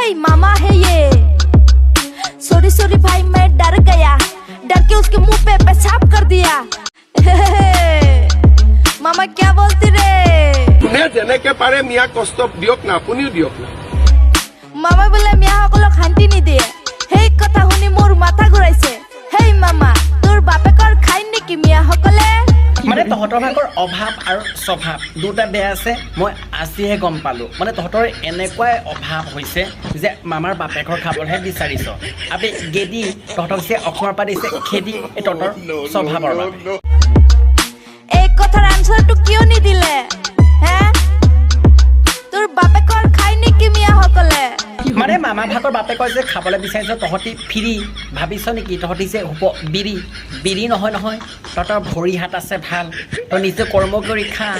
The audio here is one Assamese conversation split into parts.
हे मामा है ये सॉरी सॉरी भाई मैं डर गया डर के उसके मुंह पे पेशाब कर दिया मामा क्या बोलती रे কোনে যেনেকে পাৰে মিয়া কষ্ট দিয়ক না আপুনিও দিয়ক না মামা বলে মিয়া সকলক শান্তি নিদিয়ে সেই কথা শুনি মোৰ মাথা ঘূৰাইছে হেই মামা তোৰ বাপেকৰ খাই নেকি মিয়া সকলে মানে তহঁতৰ ভাগৰ অভাৱ আৰু স্বভাৱ দুটা বেয়া আছে মই আজিহে গম পালো মানে তহঁতৰ এনেকুৱাই অভাৱ হৈছে যে মামাৰ বাপেকৰ খাবলৈহে বিচাৰিছ আবে গেদি তহঁতক যে অসমৰ পৰা দিছে খেদি এই তহঁতৰ স্বভাৱৰ বাবে এই কথাৰ আনসাৰটো কিয় নিদিলে হে তোৰ বাপেকৰ খাই নেকি মিয়া সকলে মানে মামা ভাগৰ বাপেকৰ যে খাবলৈ বিচাৰিছ তহঁতি ফিৰি ভাবিছ নেকি তহঁতি যে হ'ব বিৰি নহয় নহয় তহঁতৰ ভৰি হাত আছে ভাল তই নিজে কৰ্ম কৰি খা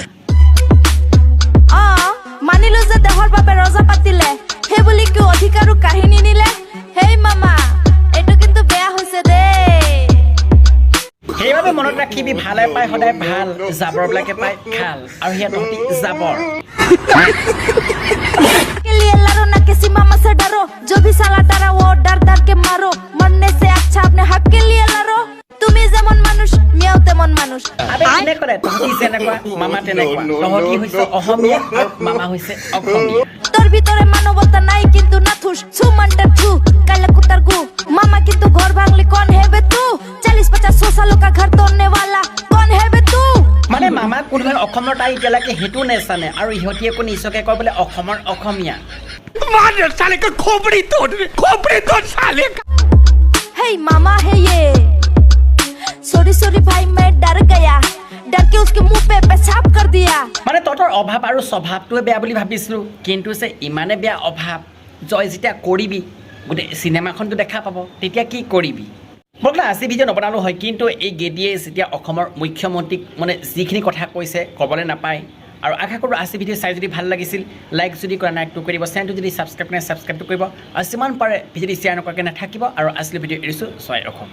মানিলো যে দেহৰ বাবে ৰজা পাতিলে সেই বুলি কি অধিকাৰো কাহিনী নিলে হেই মামা এইটো কিন্তু বেয়া হৈছে দেই সেইবাবে মনত ৰাখিবি ভালে পাই সদায় ভাল জাবৰবিলাকে পাই খাল আৰু সেয়া তহঁতি জাবৰ के लिए लड़ो ना किसी मामा से डरो जो भी साला डरा वो डर डर के मारो मरने से अच्छा अपने हक के लिए लड़ो তুমি যেমন মানুষ মিয়াও তেমন মানুষ আবে এনে কৰে তহঁতি যেনেকুৱা মামা তেনেকুৱা তহঁতি হৈছে অসমীয়া আৰু মামা হৈছে অসমীয়া তোর ভিতরে মানবতা নাই কিন্তু নাথুস সুমানটা থু কালে কুতার গু মামা কিন্তু ঘর ভাঙলি কোন হেবে তু 40-50 सालों का घर तोड़ने वाला कौन हेबे तू মানে মামা কোনোবাই অসমৰ তাই এতিয়ালৈকে সেইটো নেজানে আৰু ইহঁতি একো নিজকে কয় বোলে অসমৰ অসমীয়া মারে সালে কা খোপড়ি তোড় সালে हे मामा है ये सॉरी सॉरी भाई मैं डर गया डर के उसके मुंह पे पेशाब कर दिया মানে তহঁতৰ অভাৱ আৰু স্বভাৱটোৱে বেয়া বুলি ভাবিছিলোঁ কিন্তু যে ইমানে বেয়া অভাৱ জয় যেতিয়া কৰিবি গোটেই চিনেমাখনটো দেখা পাব তেতিয়া কি কৰিবি বগলা আজি ভিডিঅ' নবনালোঁ হয় কিন্তু এই গেদিয়ে যেতিয়া অসমৰ মুখ্যমন্ত্ৰীক মানে যিখিনি কথা কৈছে ক'বলৈ নাপায় আৰু আশা কৰোঁ আজি ভিডিঅ' চাই যদি ভাল লাগিছিল লাইক যদি কৰা নাই একটু কৰিব চেনেলটো যদি ছাবস্ক্ৰাইব নাই ছাবস্ক্ৰাইবটো কৰিব আৰু যিমান পাৰে ভিডিঅ'টো শ্বেয়াৰ নকৰাকৈ নাথাকিব আৰু আজিলৈ ভিডিঅ' এৰিছোঁ চোৱাই ৰখক